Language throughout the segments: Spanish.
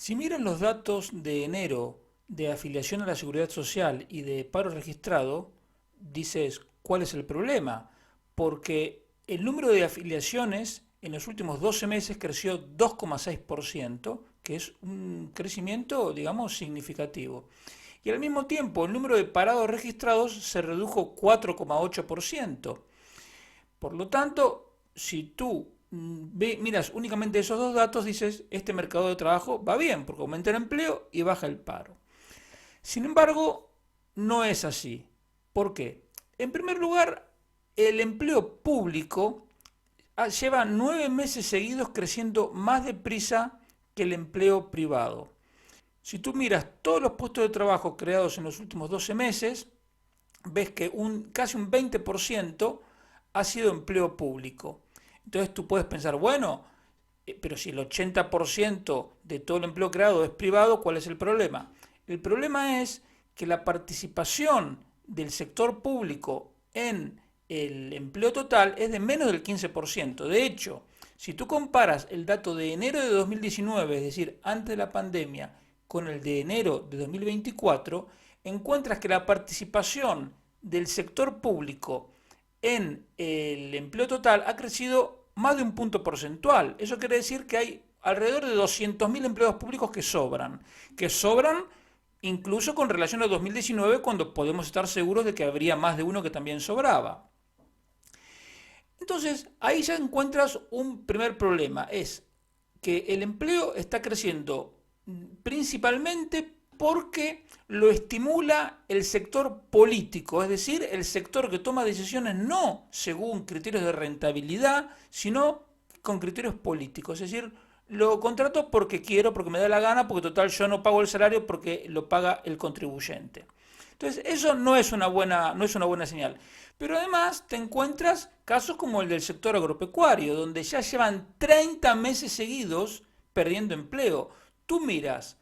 Si miran los datos de enero de afiliación a la Seguridad Social y de paro registrado, dices, ¿cuál es el problema? Porque el número de afiliaciones en los últimos 12 meses creció 2,6%, que es un crecimiento, digamos, significativo. Y al mismo tiempo, el número de parados registrados se redujo 4,8%. Por lo tanto, si tú miras únicamente esos dos datos, dices, este mercado de trabajo va bien, porque aumenta el empleo y baja el paro. Sin embargo, no es así. ¿Por qué? En primer lugar, el empleo público lleva 9 meses seguidos creciendo más deprisa que el empleo privado. Si tú miras todos los puestos de trabajo creados en los últimos 12 meses, ves que casi un 20% ha sido empleo público. Entonces tú puedes pensar, bueno, pero si el 80% de todo el empleo creado es privado, ¿cuál es el problema? El problema es que la participación del sector público en el empleo total es de menos del 15%. De hecho, si tú comparas el dato de enero de 2019, es decir, antes de la pandemia, con el de enero de 2024, encuentras que la participación del sector público en el empleo total ha crecido más de un punto porcentual. Eso quiere decir que hay alrededor de 200.000 empleados públicos que sobran incluso con relación a 2019, cuando podemos estar seguros de que habría más de uno que también sobraba. Entonces, ahí ya encuentras un primer problema, es que el empleo está creciendo principalmente porque lo estimula el sector político, es decir, el sector que toma decisiones no según criterios de rentabilidad, sino con criterios políticos, es decir, lo contrato porque quiero, porque me da la gana, porque total yo no pago el salario porque lo paga el contribuyente. Entonces, eso no es una buena señal. Pero además te encuentras casos como el del sector agropecuario, donde ya llevan 30 meses seguidos perdiendo empleo. Tú miras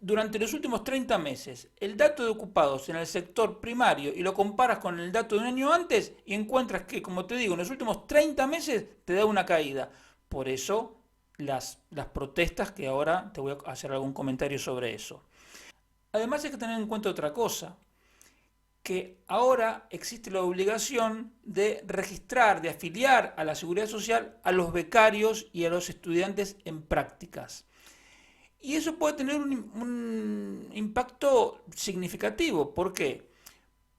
durante los últimos 30 meses el dato de ocupados en el sector primario y lo comparas con el dato de un año antes y encuentras que, como te digo, en los últimos 30 meses te da una caída. Por eso las protestas, que ahora te voy a hacer algún comentario sobre eso. Además hay que tener en cuenta otra cosa, que ahora existe la obligación de registrar, de afiliar a la Seguridad Social a los becarios y a los estudiantes en prácticas. Y eso puede tener un impacto significativo. ¿Por qué?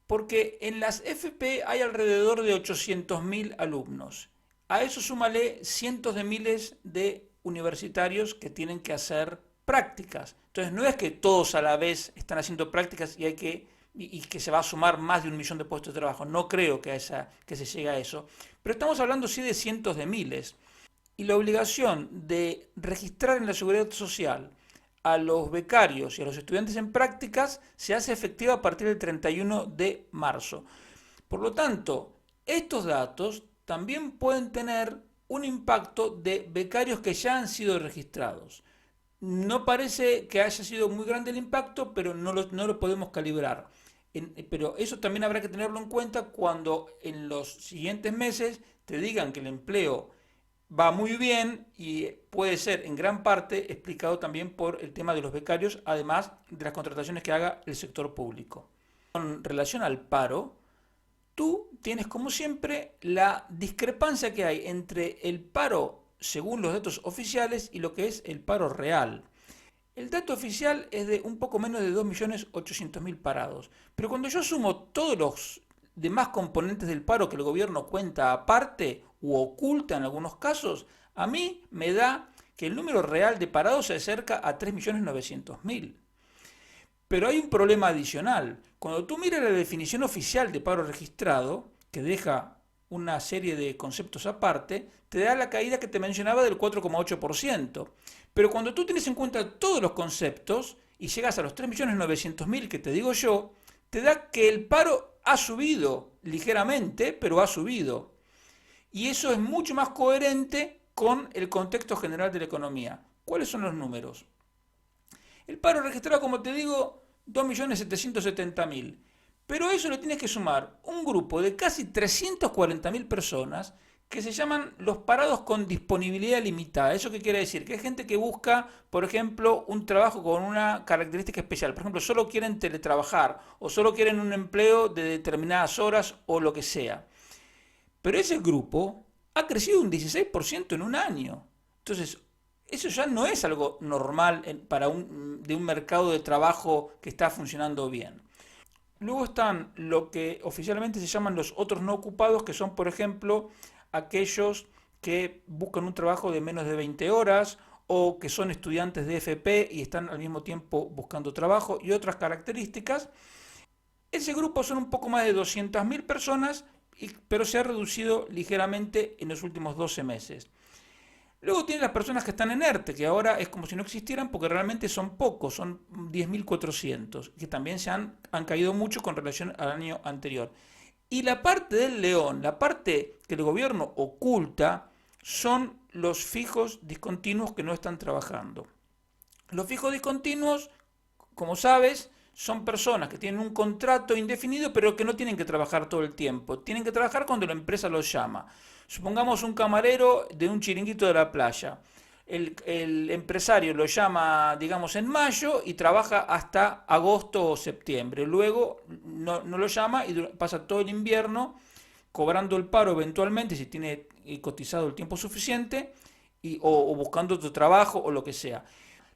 Porque en las FP hay alrededor de 800.000 alumnos. A eso súmale cientos de miles de universitarios que tienen que hacer prácticas. Entonces no es que todos a la vez están haciendo prácticas y que se va a sumar más de 1 millón de puestos de trabajo. No creo que se llegue a eso. Pero estamos hablando sí de cientos de miles. Y la obligación de registrar en la Seguridad Social a los becarios y a los estudiantes en prácticas se hace efectiva a partir del 31 de marzo. Por lo tanto, estos datos también pueden tener un impacto de becarios que ya han sido registrados. No parece que haya sido muy grande el impacto, pero no lo podemos calibrar. Pero eso también habrá que tenerlo en cuenta cuando en los siguientes meses te digan que el empleo va muy bien y puede ser en gran parte explicado también por el tema de los becarios, además de las contrataciones que haga el sector público. Con relación al paro, tú tienes como siempre la discrepancia que hay entre el paro según los datos oficiales y lo que es el paro real. El dato oficial es de un poco menos de 2.800.000 parados, pero cuando yo sumo todos los demás componentes del paro que el gobierno cuenta aparte u oculta en algunos casos, a mí me da que el número real de parados se acerca a 3.900.000. Pero hay un problema adicional. Cuando tú miras la definición oficial de paro registrado, que deja una serie de conceptos aparte, te da la caída que te mencionaba del 4,8%. Pero cuando tú tienes en cuenta todos los conceptos y llegas a los 3.900.000 que te digo yo, te da que el paro ha subido ligeramente, pero ha subido. Y eso es mucho más coherente con el contexto general de la economía. ¿Cuáles son los números? El paro registrado, como te digo, 2.770.000. Pero a eso le tienes que sumar un grupo de casi 340.000 personas que se llaman los parados con disponibilidad limitada. ¿Eso qué quiere decir? Que hay gente que busca, por ejemplo, un trabajo con una característica especial. Por ejemplo, solo quieren teletrabajar o solo quieren un empleo de determinadas horas o lo que sea. Pero ese grupo ha crecido un 16% en un año. Entonces, eso ya no es algo normal de un mercado de trabajo que está funcionando bien. Luego están lo que oficialmente se llaman los otros no ocupados, que son, por ejemplo, aquellos que buscan un trabajo de menos de 20 horas o que son estudiantes de FP y están al mismo tiempo buscando trabajo y otras características. Ese grupo son un poco más de 200.000 personas, pero se ha reducido ligeramente en los últimos 12 meses. Luego tiene las personas que están en ERTE, que ahora es como si no existieran porque realmente son pocos, son 10.400, que también han caído mucho con relación al año anterior. Y la parte del león, la parte que el gobierno oculta, son los fijos discontinuos que no están trabajando. Los fijos discontinuos, como sabes, son personas que tienen un contrato indefinido pero que no tienen que trabajar todo el tiempo. Tienen que trabajar cuando la empresa los llama. Supongamos un camarero de un chiringuito de la playa. El empresario lo llama, digamos, en mayo y trabaja hasta agosto o septiembre. Luego no lo llama y pasa todo el invierno cobrando el paro eventualmente si tiene cotizado el tiempo suficiente o buscando otro trabajo o lo que sea.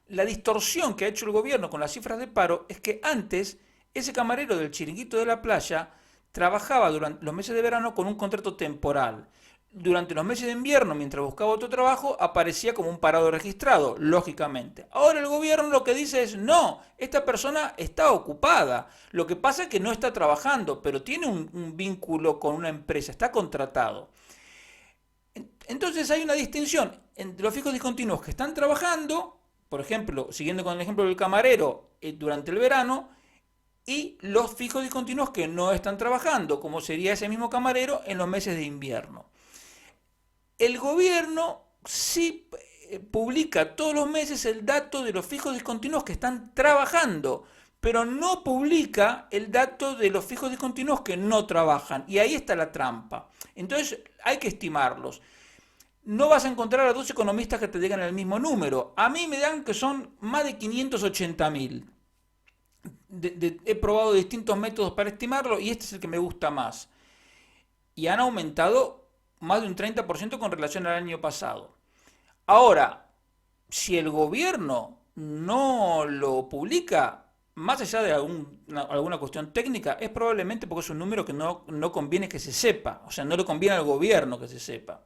La distorsión que ha hecho el gobierno con las cifras de paro es que antes ese camarero del chiringuito de la playa trabajaba durante los meses de verano con un contrato temporal. Durante los meses de invierno, mientras buscaba otro trabajo, aparecía como un parado registrado, lógicamente. Ahora el gobierno lo que dice es, no, esta persona está ocupada. Lo que pasa es que no está trabajando, pero tiene un vínculo con una empresa, está contratado. Entonces hay una distinción entre los fijos discontinuos que están trabajando, por ejemplo, siguiendo con el ejemplo del camarero durante el verano, y los fijos discontinuos que no están trabajando, como sería ese mismo camarero en los meses de invierno. El gobierno sí publica todos los meses el dato de los fijos discontinuos que están trabajando, pero no publica el dato de los fijos discontinuos que no trabajan. Y ahí está la trampa. Entonces hay que estimarlos. No vas a encontrar a dos economistas que te digan el mismo número. A mí me dan que son más de 580.000. He probado distintos métodos para estimarlo y este es el que me gusta más. Y han aumentado más de un 30% con relación al año pasado. Ahora, si el gobierno no lo publica, más allá de alguna cuestión técnica, es probablemente porque es un número que no conviene que se sepa. O sea, no le conviene al gobierno que se sepa.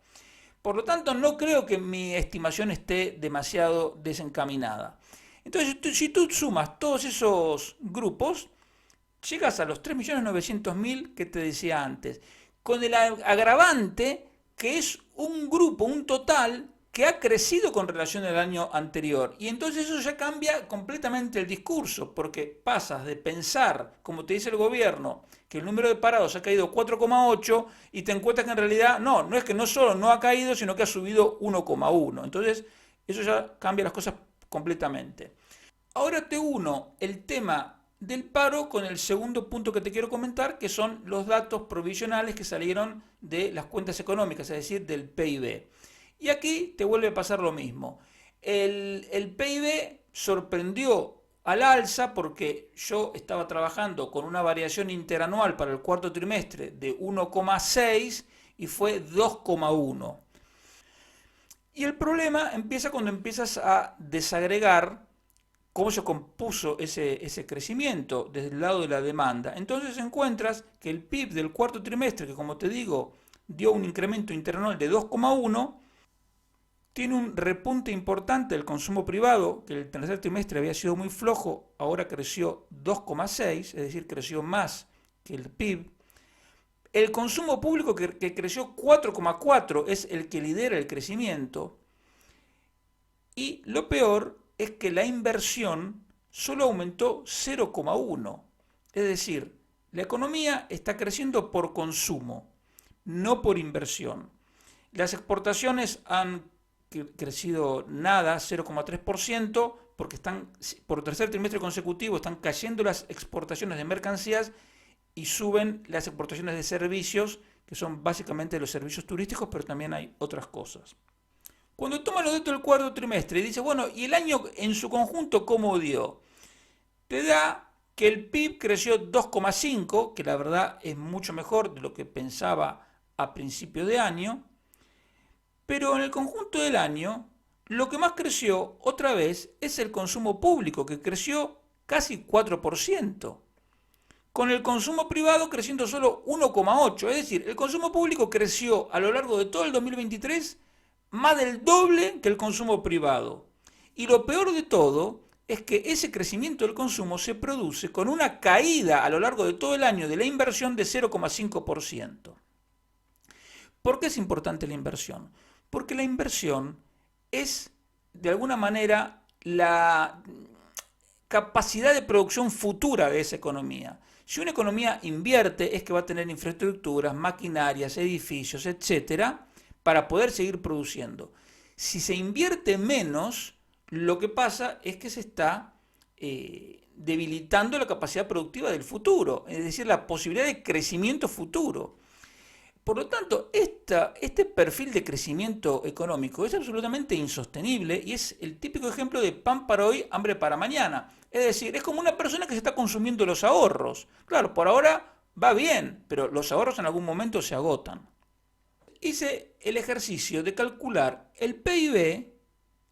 Por lo tanto, no creo que mi estimación esté demasiado desencaminada. Entonces, si tú sumas todos esos grupos, llegas a los 3.900.000 que te decía antes, con el agravante que es un grupo, un total, que ha crecido con relación al año anterior. Y entonces eso ya cambia completamente el discurso, porque pasas de pensar, como te dice el gobierno, que el número de parados ha caído 4,8 y te encuentras que en realidad no es que no solo no ha caído, sino que ha subido 1,1. Entonces eso ya cambia las cosas completamente. Ahora te uno el tema del paro con el segundo punto que te quiero comentar, que son los datos provisionales que salieron de las cuentas económicas, es decir, del PIB. Y aquí te vuelve a pasar lo mismo. El PIB sorprendió al alza porque yo estaba trabajando con una variación interanual para el cuarto trimestre de 1,6 y fue 2,1. Y el problema empieza cuando empiezas a desagregar cómo se compuso ese crecimiento desde el lado de la demanda. Entonces encuentras que el PIB del cuarto trimestre, que como te digo, dio un incremento interanual de 2,1, tiene un repunte importante del consumo privado, que el tercer trimestre había sido muy flojo, ahora creció 2,6, es decir, creció más que el PIB. El consumo público que creció 4,4 es el que lidera el crecimiento. Y lo peor es que la inversión solo aumentó 0,1. Es decir, la economía está creciendo por consumo, no por inversión. Las exportaciones han crecido nada, 0,3%, porque están por tercer trimestre consecutivo están cayendo las exportaciones de mercancías y suben las exportaciones de servicios que son básicamente los servicios turísticos, pero también hay otras cosas. Cuando toma los datos del cuarto trimestre y dice, bueno, ¿y el año en su conjunto cómo dio? Te da que el PIB creció 2,5, que la verdad es mucho mejor de lo que pensaba a principio de año, pero en el conjunto del año, lo que más creció otra vez es el consumo público, que creció casi 4%, con el consumo privado creciendo solo 1,8. Es decir, el consumo público creció a lo largo de todo el 2023 más del doble que el consumo privado. Y lo peor de todo es que ese crecimiento del consumo se produce con una caída a lo largo de todo el año de la inversión de 0,5%. ¿Por qué es importante la inversión? Porque la inversión es, de alguna manera, la capacidad de producción futura de esa economía. Si una economía invierte, es que va a tener infraestructuras, maquinarias, edificios, etcétera, para poder seguir produciendo. Si se invierte menos, lo que pasa es que se está debilitando la capacidad productiva del futuro, es decir, la posibilidad de crecimiento futuro. Por lo tanto, este perfil de crecimiento económico es absolutamente insostenible y es el típico ejemplo de pan para hoy, hambre para mañana. Es decir, es como una persona que se está consumiendo los ahorros. Claro, por ahora va bien, pero los ahorros en algún momento se agotan. Hice el ejercicio de calcular el PIB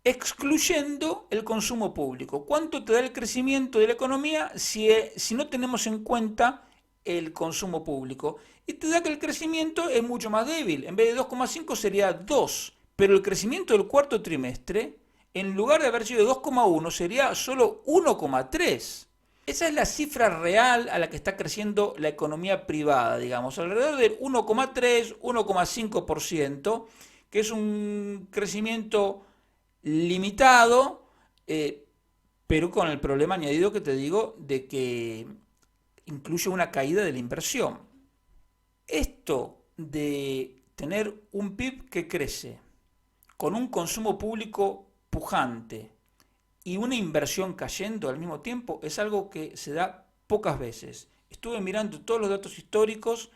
excluyendo el consumo público. ¿Cuánto te da el crecimiento de la economía si no tenemos en cuenta el consumo público? Y te da que el crecimiento es mucho más débil. En vez de 2,5 sería 2. Pero el crecimiento del cuarto trimestre, en lugar de haber sido 2,1, sería solo 1,3. Esa es la cifra real a la que está creciendo la economía privada, digamos, alrededor del 1,3, 1,5%, que es un crecimiento limitado, pero con el problema añadido que te digo de que incluye una caída de la inversión. Esto de tener un PIB que crece con un consumo público pujante y una inversión cayendo al mismo tiempo es algo que se da pocas veces. Estuve mirando todos los datos históricos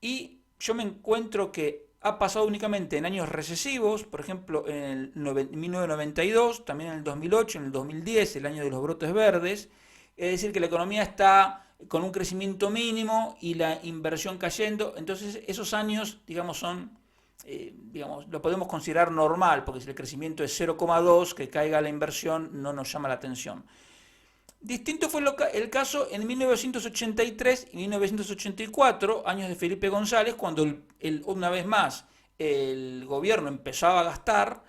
y yo me encuentro que ha pasado únicamente en años recesivos, por ejemplo en el 1992, también en el 2008, en el 2010, el año de los brotes verdes. Es decir, que la economía está con un crecimiento mínimo y la inversión cayendo. Entonces esos años, digamos, son, lo podemos considerar normal, porque si el crecimiento es 0,2, que caiga la inversión no nos llama la atención. Distinto fue el caso en 1983 y 1984, años de Felipe González, cuando una vez más el gobierno empezaba a gastar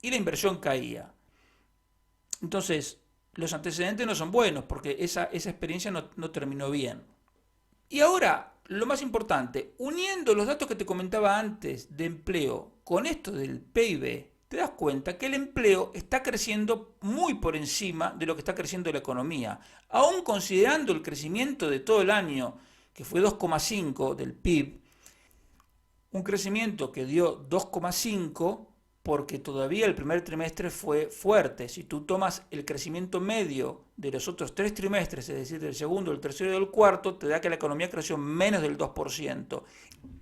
y la inversión caía. Entonces, los antecedentes no son buenos porque esa experiencia no terminó bien. Y ahora, lo más importante, uniendo los datos que te comentaba antes de empleo con esto del PIB, te das cuenta que el empleo está creciendo muy por encima de lo que está creciendo la economía. Aún considerando el crecimiento de todo el año, que fue 2,5 del PIB, un crecimiento que dio 2,5 porque todavía el primer trimestre fue fuerte. Si tú tomas el crecimiento medio de los otros 3 trimestres, es decir, del segundo, el tercero y el cuarto, te da que la economía creció menos del 2%.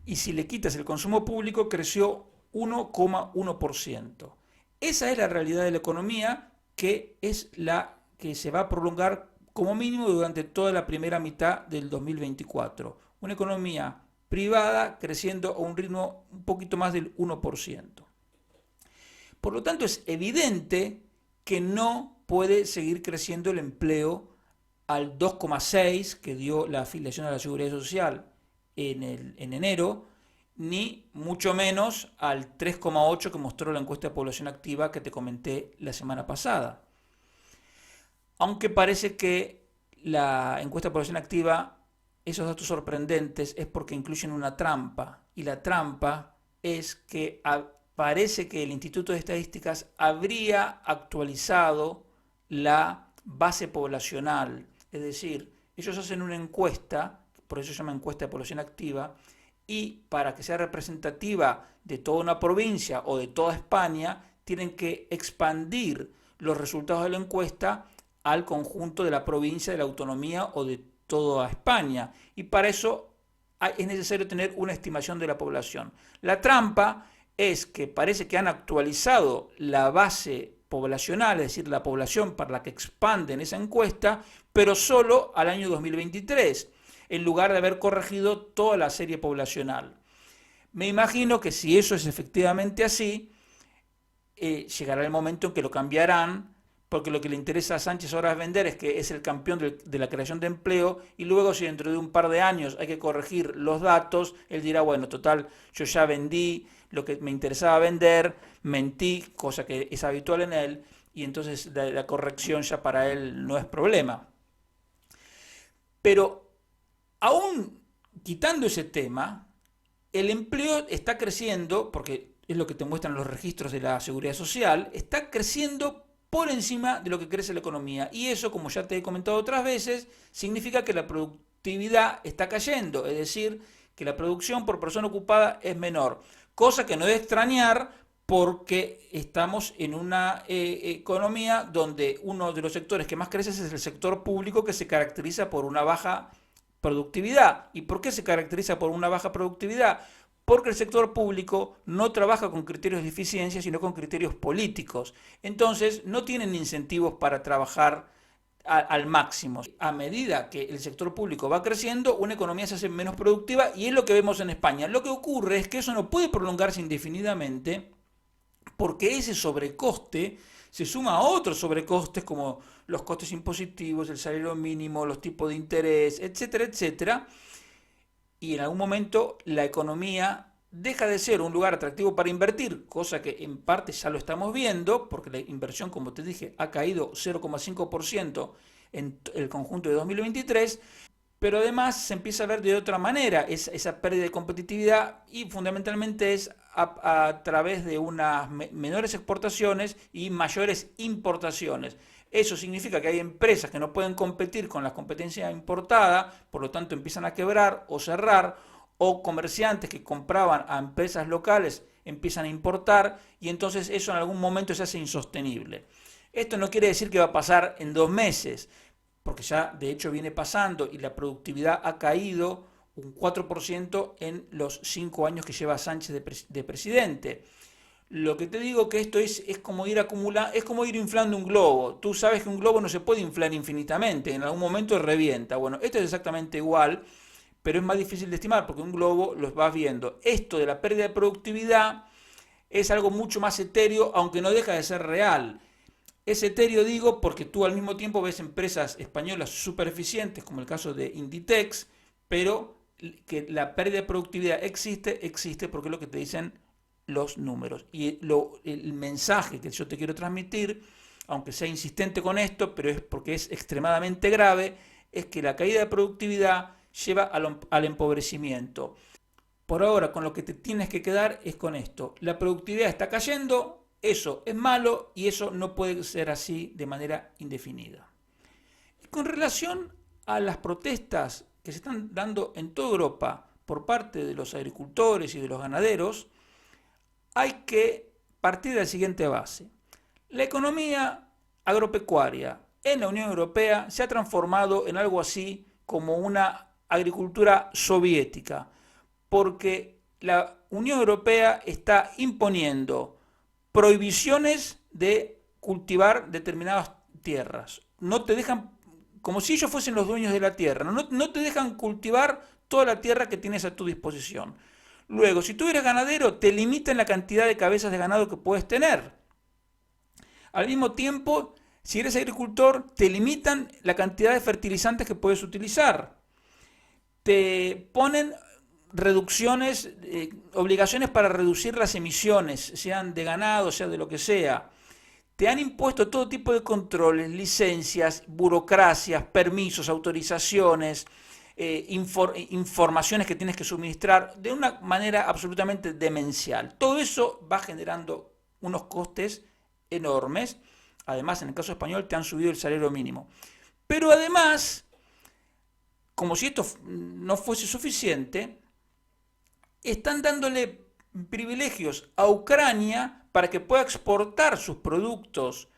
Y si le quitas el consumo público, creció 1,1%. Esa es la realidad de la economía, que es la que se va a prolongar como mínimo durante toda la primera mitad del 2024. Una economía privada creciendo a un ritmo un poquito más del 1%. Por lo tanto, es evidente que no puede seguir creciendo el empleo al 2,6 que dio la afiliación a la Seguridad Social en enero, ni mucho menos al 3,8 que mostró la encuesta de población activa que te comenté la semana pasada. Aunque parece que la encuesta de población activa, esos datos sorprendentes, es porque incluyen una trampa. Y la trampa es que parece que el Instituto de Estadísticas habría actualizado la base poblacional. Es decir, ellos hacen una encuesta, por eso se llama encuesta de población activa, y para que sea representativa de toda una provincia o de toda España, tienen que expandir los resultados de la encuesta al conjunto de la provincia, de la autonomía o de toda España. Y para eso es necesario tener una estimación de la población. La trampa es que parece que han actualizado la base poblacional, es decir, la población para la que expanden esa encuesta, pero solo al año 2023, en lugar de haber corregido toda la serie poblacional. Me imagino que si eso es efectivamente así, llegará el momento en que lo cambiarán, porque lo que le interesa a Sánchez ahora es vender, es que es el campeón de la creación de empleo, y luego si dentro de un par de años hay que corregir los datos, él dirá, bueno, total, yo ya vendí lo que me interesaba vender, mentí, cosa que es habitual en él, y entonces la corrección ya para él no es problema. Pero aún quitando ese tema, el empleo está creciendo, porque es lo que te muestran los registros de la Seguridad Social, está creciendo por encima de lo que crece la economía. Y eso, como ya te he comentado otras veces, significa que la productividad está cayendo, es decir, que la producción por persona ocupada es menor. Cosa que no debe extrañar porque estamos en una economía donde uno de los sectores que más crece es el sector público, que se caracteriza por una baja productividad. ¿Y por qué se caracteriza por una baja productividad? Porque el sector público no trabaja con criterios de eficiencia, sino con criterios políticos. Entonces, no tienen incentivos para trabajar al máximo. A medida que el sector público va creciendo, una economía se hace menos productiva y es lo que vemos en España. Lo que ocurre es que eso no puede prolongarse indefinidamente porque ese sobrecoste se suma a otros sobrecostes como los costes impositivos, el salario mínimo, los tipos de interés, etcétera, etcétera, y en algún momento la economía deja de ser un lugar atractivo para invertir, cosa que en parte ya lo estamos viendo, porque la inversión, como te dije, ha caído 0,5% en el conjunto de 2023, pero además se empieza a ver de otra manera esa pérdida de competitividad y fundamentalmente es a través de unas menores exportaciones y mayores importaciones. Eso significa que hay empresas que no pueden competir con la competencia importada, por lo tanto empiezan a quebrar o cerrar, o comerciantes que compraban a empresas locales empiezan a importar y entonces eso en algún momento se hace insostenible. Esto no quiere decir que va a pasar en 2 meses, porque ya de hecho viene pasando y la productividad ha caído un 4% en los 5 años que lleva Sánchez de presidente. Lo que te digo que esto es como ir acumulando, es como ir inflando un globo. Tú sabes que un globo no se puede inflar infinitamente, en algún momento revienta. Bueno, esto es exactamente igual, pero es más difícil de estimar porque un globo lo vas viendo. Esto de la pérdida de productividad es algo mucho más etéreo, aunque no deja de ser real. Es etéreo, digo, porque tú al mismo tiempo ves empresas españolas súper eficientes, como el caso de Inditex, pero que la pérdida de productividad existe porque es lo que te dicen los números. Y el mensaje que yo te quiero transmitir, aunque sea insistente con esto, pero es porque es extremadamente grave, es que la caída de productividad lleva al empobrecimiento. Por ahora, con lo que te tienes que quedar es con esto. La productividad está cayendo, eso es malo y eso no puede ser así de manera indefinida. Y con relación a las protestas que se están dando en toda Europa por parte de los agricultores y de los ganaderos, hay que partir de la siguiente base. La economía agropecuaria en la Unión Europea se ha transformado en algo así como una agricultura soviética, porque la Unión Europea está imponiendo prohibiciones de cultivar determinadas tierras. No te dejan, como si ellos fuesen los dueños de la tierra, no te dejan cultivar toda la tierra que tienes a tu disposición. Luego, si tú eres ganadero, te limitan la cantidad de cabezas de ganado que puedes tener. Al mismo tiempo, si eres agricultor, te limitan la cantidad de fertilizantes que puedes utilizar. Te ponen reducciones, obligaciones para reducir las emisiones, sean de ganado, sea de lo que sea. Te han impuesto todo tipo de controles, licencias, burocracias, permisos, autorizaciones, informaciones que tienes que suministrar de una manera absolutamente demencial. Todo eso va generando unos costes enormes. Además, en el caso español, te han subido el salario mínimo. Pero además, como si esto no fuese suficiente, están dándole privilegios a Ucrania para que pueda exportar sus productos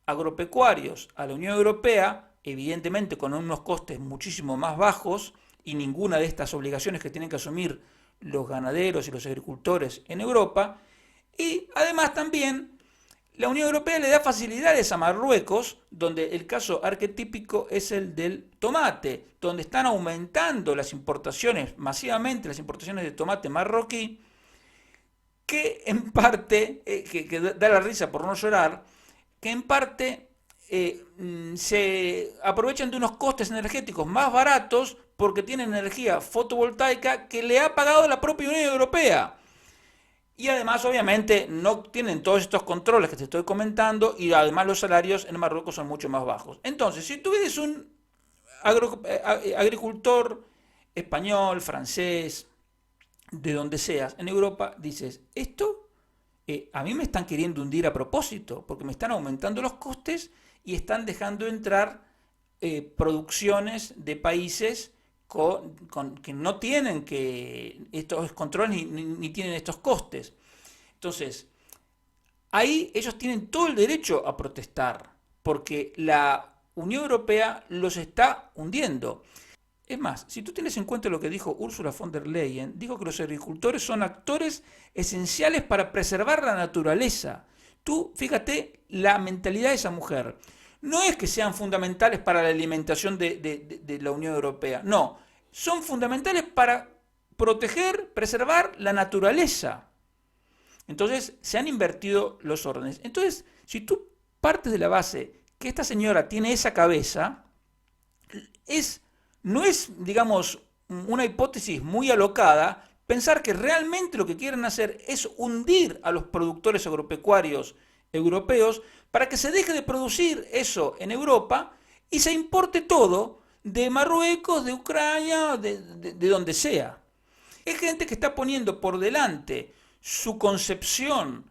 agropecuarios a la Unión Europea, evidentemente con unos costes muchísimo más bajos, y ninguna de estas obligaciones que tienen que asumir los ganaderos y los agricultores en Europa. Y además también la Unión Europea le da facilidades a Marruecos, donde el caso arquetípico es el del tomate, donde están aumentando las importaciones, masivamente las importaciones de tomate marroquí, que en parte, que da la risa por no llorar, que en parte se aprovechan de unos costes energéticos más baratos porque tienen energía fotovoltaica que le ha pagado la propia Unión Europea. Y además, obviamente, no tienen todos estos controles que te estoy comentando y además los salarios en Marruecos son mucho más bajos. Entonces, si tú eres un agricultor español, francés, de donde seas, en Europa, dices, esto a mí me están queriendo hundir a propósito, porque me están aumentando los costes y están dejando entrar producciones de países que no tienen estos controles ni tienen estos costes. Entonces, ahí ellos tienen todo el derecho a protestar, porque la Unión Europea los está hundiendo. Es más, si tú tienes en cuenta lo que dijo Ursula von der Leyen, dijo que los agricultores son actores esenciales para preservar la naturaleza. Tú, fíjate la mentalidad de esa mujer. No es que sean fundamentales para la alimentación de la Unión Europea, no, son fundamentales para proteger, preservar la naturaleza. Entonces se han invertido los órdenes. Entonces, si tú partes de la base que esta señora tiene esa cabeza, no es, digamos, una hipótesis muy alocada pensar que realmente lo que quieren hacer es hundir a los productores agropecuarios europeos para que se deje de producir eso en Europa y se importe todo de Marruecos, de Ucrania, de donde sea. Es gente que está poniendo por delante su concepción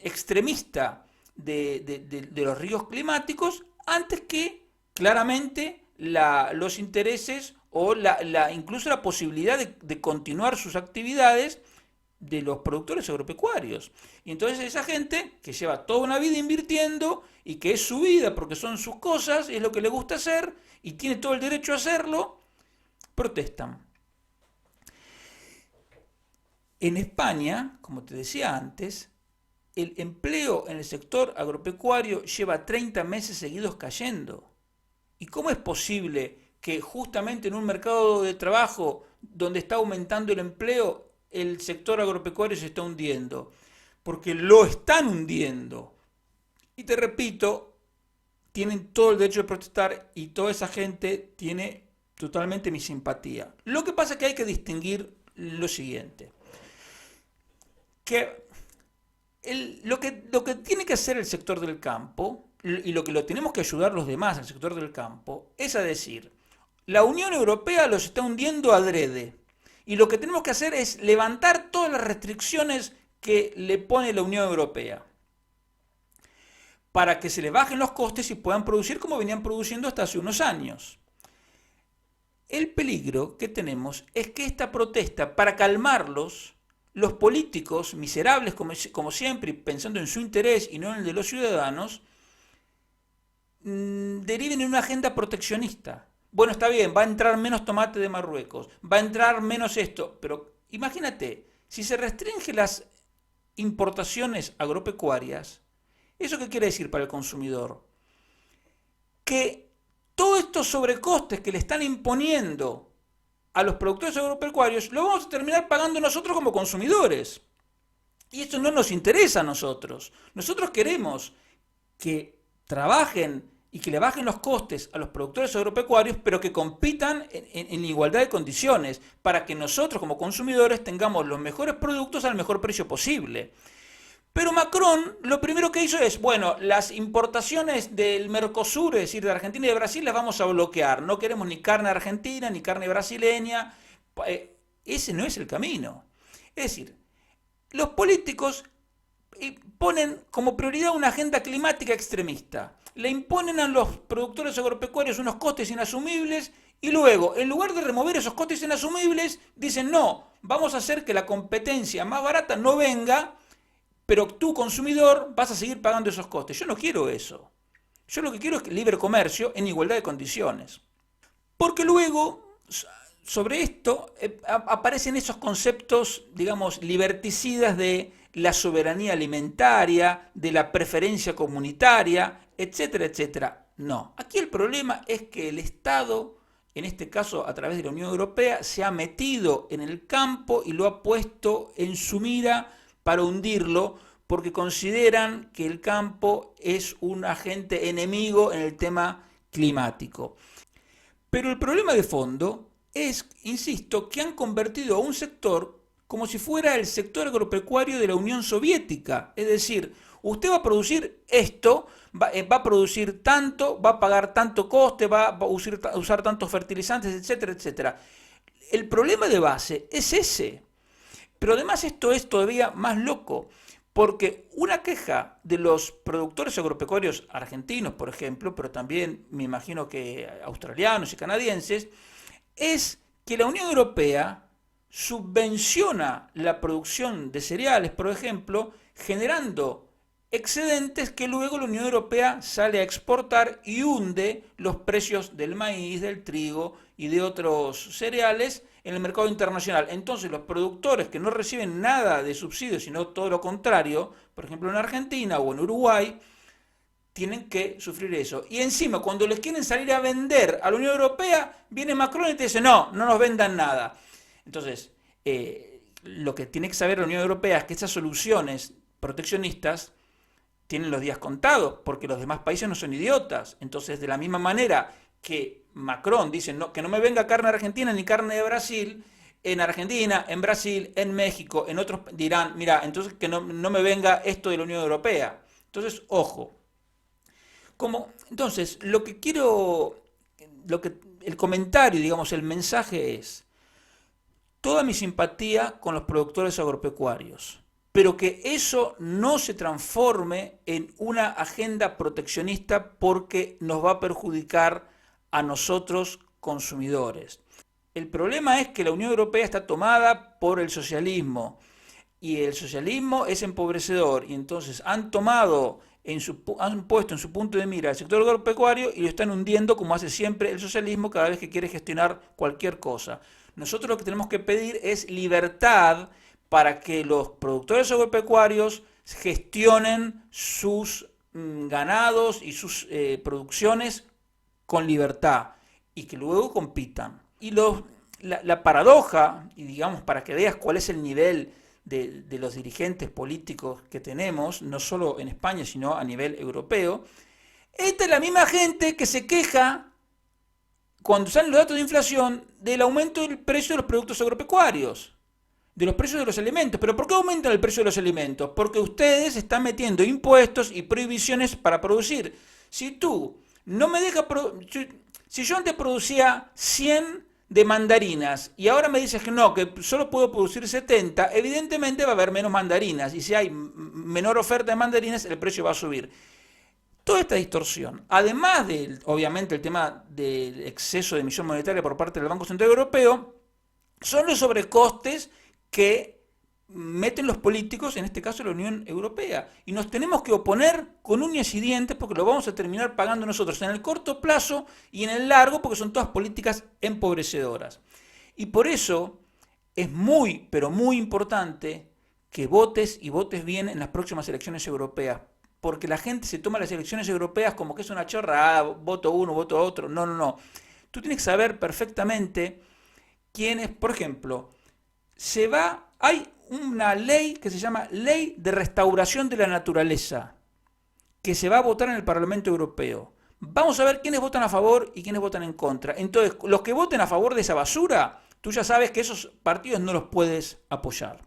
extremista de los riesgos climáticos antes que claramente los intereses o incluso la posibilidad de continuar sus actividades de los productores agropecuarios. Y entonces esa gente que lleva toda una vida invirtiendo y que es su vida porque son sus cosas, es lo que le gusta hacer y tiene todo el derecho a hacerlo, protestan. En España, como te decía antes, el empleo en el sector agropecuario lleva 30 meses seguidos cayendo. ¿Y cómo es posible que justamente en un mercado de trabajo donde está aumentando el empleo, el sector agropecuario se está hundiendo? Porque lo están hundiendo. Y te repito, tienen todo el derecho de protestar y toda esa gente tiene totalmente mi simpatía. Lo que pasa es que hay que distinguir lo siguiente. Que lo que tiene que hacer el sector del campo y lo que lo tenemos que ayudar los demás al sector del campo es a decir, la Unión Europea los está hundiendo adrede y lo que tenemos que hacer es levantar todas las restricciones que le pone la Unión Europea para que se le bajen los costes y puedan producir como venían produciendo hasta hace unos años. El peligro que tenemos es que esta protesta, para calmarlos, los políticos miserables, como siempre, pensando en su interés y no en el de los ciudadanos, deriven en una agenda proteccionista. Bueno, está bien, va a entrar menos tomate de Marruecos, va a entrar menos esto, pero imagínate, si se restringen las importaciones agropecuarias, ¿eso qué quiere decir para el consumidor? Que todos estos sobrecostes que le están imponiendo a los productores agropecuarios lo vamos a terminar pagando nosotros como consumidores. Y esto no nos interesa a nosotros. Nosotros queremos que trabajen y que le bajen los costes a los productores agropecuarios, pero que compitan en igualdad de condiciones, para que nosotros como consumidores tengamos los mejores productos al mejor precio posible. Pero Macron lo primero que hizo es, bueno, las importaciones del Mercosur, es decir, de Argentina y de Brasil, las vamos a bloquear. No queremos ni carne argentina, ni carne brasileña. Ese no es el camino. Es decir, los políticos ponen como prioridad una agenda climática extremista. Le imponen a los productores agropecuarios unos costes inasumibles y luego, en lugar de remover esos costes inasumibles, dicen, no, vamos a hacer que la competencia más barata no venga, pero tú, consumidor, vas a seguir pagando esos costes. Yo no quiero eso. Yo lo que quiero es libre comercio en igualdad de condiciones. Porque luego sobre esto aparecen esos conceptos, digamos, liberticidas de la soberanía alimentaria, de la preferencia comunitaria, etcétera, etcétera. No, aquí el problema es que el Estado, en este caso a través de la Unión Europea, se ha metido en el campo y lo ha puesto en su mira para hundirlo, porque consideran que el campo es un agente enemigo en el tema climático. Pero el problema de fondo es, insisto, que han convertido a un sector como si fuera el sector agropecuario de la Unión Soviética. Es decir, usted va a producir esto, va a producir tanto, va a pagar tanto coste, va a usar tantos fertilizantes, etcétera, etcétera. El problema de base es ese. Pero además esto es todavía más loco, porque una queja de los productores agropecuarios argentinos, por ejemplo, pero también me imagino que australianos y canadienses, es que la Unión Europea subvenciona la producción de cereales, por ejemplo, generando excedentes que luego la Unión Europea sale a exportar y hunde los precios del maíz, del trigo y de otros cereales en el mercado internacional. Entonces los productores que no reciben nada de subsidios, sino todo lo contrario, por ejemplo en Argentina o en Uruguay, tienen que sufrir eso. Y encima, cuando les quieren salir a vender a la Unión Europea, viene Macron y te dice, no, no nos vendan nada. Entonces, lo que tiene que saber la Unión Europea es que esas soluciones proteccionistas tienen los días contados, porque los demás países no son idiotas. Entonces, de la misma manera que Macron dice no, que no me venga carne argentina ni carne de Brasil, en Argentina, en Brasil, en México, en otros dirán, mira, entonces que no me venga esto de la Unión Europea. Entonces, ojo. Entonces, el comentario, digamos, el mensaje es, toda mi simpatía con los productores agropecuarios, pero que eso no se transforme en una agenda proteccionista porque nos va a perjudicar a nosotros consumidores. El problema es que la Unión Europea está tomada por el socialismo y el socialismo es empobrecedor y entonces han puesto en su punto de mira el sector agropecuario y lo están hundiendo como hace siempre el socialismo cada vez que quiere gestionar cualquier cosa. Nosotros lo que tenemos que pedir es libertad para que los productores agropecuarios gestionen sus ganados y sus producciones con libertad y que luego compitan. Y la paradoja, y digamos para que veas cuál es el nivel de los dirigentes políticos que tenemos, no solo en España, sino a nivel europeo, esta es la misma gente que se queja cuando salen los datos de inflación del aumento del precio de los productos agropecuarios, de los precios de los alimentos. ¿Pero por qué aumentan el precio de los alimentos? Porque ustedes están metiendo impuestos y prohibiciones para producir. Si tú no me dejas, si yo antes producía 100 de mandarinas y ahora me dices que no, que solo puedo producir 70, evidentemente va a haber menos mandarinas y si hay menor oferta de mandarinas el precio va a subir. Toda esta distorsión, además de, obviamente, el tema del exceso de emisión monetaria por parte del Banco Central Europeo, son los sobrecostes que meten los políticos, en este caso la Unión Europea. Y nos tenemos que oponer con uñas y dientes porque lo vamos a terminar pagando nosotros en el corto plazo y en el largo porque son todas políticas empobrecedoras. Y por eso es muy, pero muy importante que votes y votes bien en las próximas elecciones europeas. Porque la gente se toma las elecciones europeas como que es una chorrada, voto uno, voto otro. No, no, no. Tú tienes que saber perfectamente quién es, por ejemplo, hay una ley que se llama Ley de Restauración de la Naturaleza, que se va a votar en el Parlamento Europeo. Vamos a ver quiénes votan a favor y quiénes votan en contra. Entonces, los que voten a favor de esa basura, tú ya sabes que esos partidos no los puedes apoyar.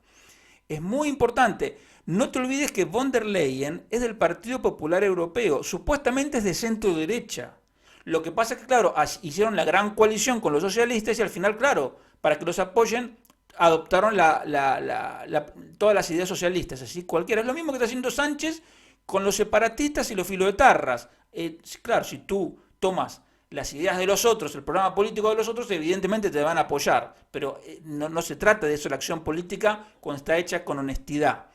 Es muy importante. No te olvides que von der Leyen es del Partido Popular Europeo, supuestamente es de centro derecha. Lo que pasa es que, claro, hicieron la gran coalición con los socialistas y al final, claro, para que los apoyen, adoptaron todas las ideas socialistas, así cualquiera. Es lo mismo que está haciendo Sánchez con los separatistas y los filoetarras. Claro, si tú tomas las ideas de los otros, el programa político de los otros, evidentemente te van a apoyar, pero no se trata de eso la acción política cuando está hecha con honestidad.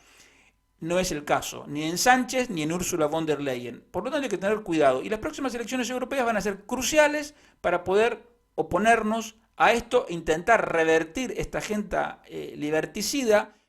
No es el caso, ni en Sánchez ni en Ursula von der Leyen. Por lo tanto hay que tener cuidado. Y las próximas elecciones europeas van a ser cruciales para poder oponernos a esto, intentar revertir esta agenda liberticida